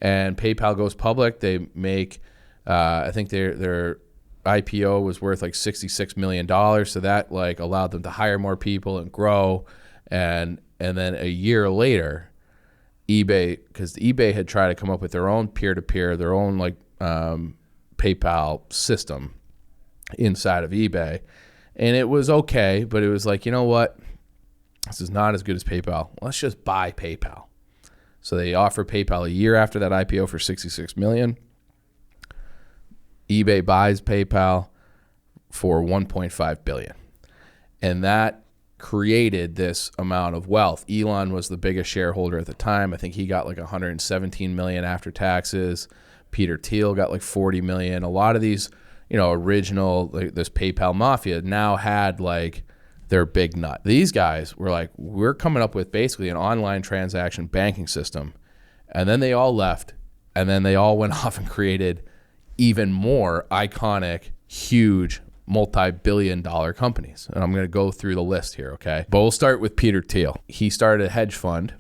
and PayPal goes public. They make, I think their IPO was worth like $66 million. So that like allowed them to hire more people and grow. And then a year later, eBay, because eBay had tried to come up with their own peer-to-peer, their own like PayPal system inside of eBay. And it was okay, but it was like, you know what? This is not as good as PayPal. Let's just buy PayPal. So they offer PayPal a year after that IPO for $66 million. eBay buys PayPal for $1.5 billion. And that created this amount of wealth. Elon was the biggest shareholder at the time. I think he got like $117 million after taxes. Peter Thiel got like $40 million. A lot of these, original, like this PayPal Mafia now had like their big nut. These guys were like, we're coming up with basically an online transaction banking system. And then they all left. And then they all went off and created even more iconic, huge, multi-billion-dollar companies. And I'm going to go through the list here, okay? But we'll start with Peter Thiel. He started a hedge fund,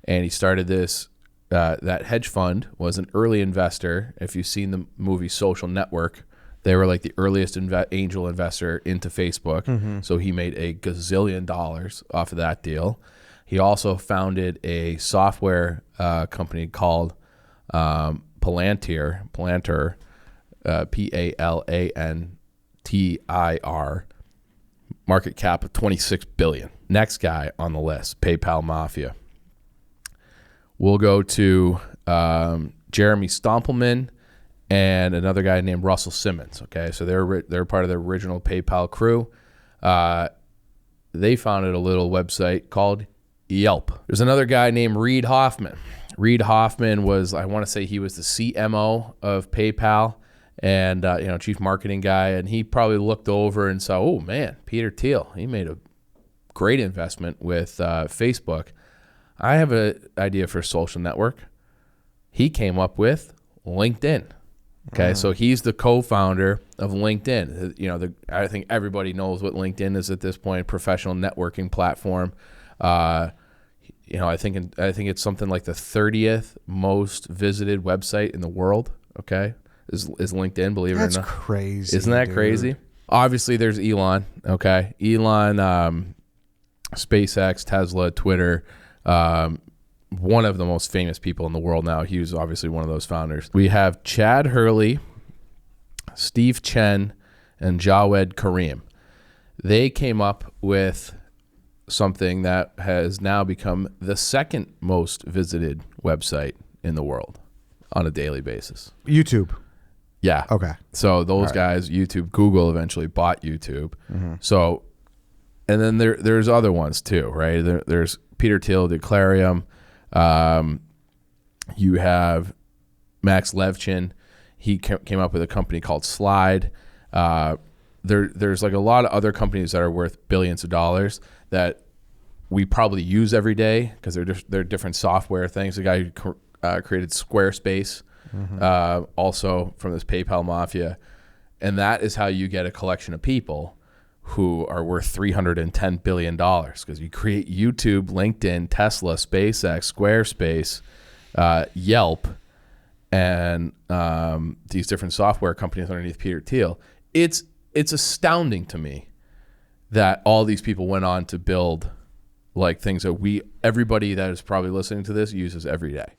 and he started this, that hedge fund was an early investor. If you've seen the movie Social Network, they were like the earliest angel investor into Facebook. Mm-hmm. So he made a gazillion dollars off of that deal. He also founded a software company called Palantir, Palantir, market cap of $26 billion. Next guy on the list, PayPal Mafia. We'll go to Jeremy Stompelman and another guy named Russell Simmons. Okay, so they're part of the original PayPal crew. They founded a little website called Yelp. There's another guy named Reid Hoffman. Reid Hoffman was, I want to say he was the CMO of PayPal and, chief marketing guy. And he probably looked over and saw, oh man, Peter Thiel, he made a great investment with Facebook. I have an idea for a social network. He came up with LinkedIn. Okay, so he's the co-founder of LinkedIn. I think everybody knows what LinkedIn is at this point, professional networking platform. I think it's something like the 30th most visited website in the world. Okay, is LinkedIn? Believe it or not, that's crazy. Isn't that crazy? Obviously, there's Elon. Okay, Elon, SpaceX, Tesla, Twitter. One of the most famous people in the world now. He was obviously one of those founders. We have Chad Hurley, Steve Chen, and Jawed Karim. They came up with something that has now become the second most visited website in the world on a daily basis. YouTube. Yeah. Okay. So those guys, YouTube, Google eventually bought YouTube. Mm-hmm. So, and then there's other ones too, right? There's Peter Thiel, Declarium. You have Max Levchin. He came up with a company called Slide. There's like a lot of other companies that are worth billions of dollars that we probably use every day because they're different software things. The guy who created Squarespace, also from this PayPal Mafia. And that is how you get a collection of people who are worth $310 billion because you create YouTube, LinkedIn, Tesla, SpaceX, Squarespace, Yelp, and these different software companies underneath Peter Thiel. It's astounding to me that all these people went on to build like things that everybody that is probably listening to this uses every day.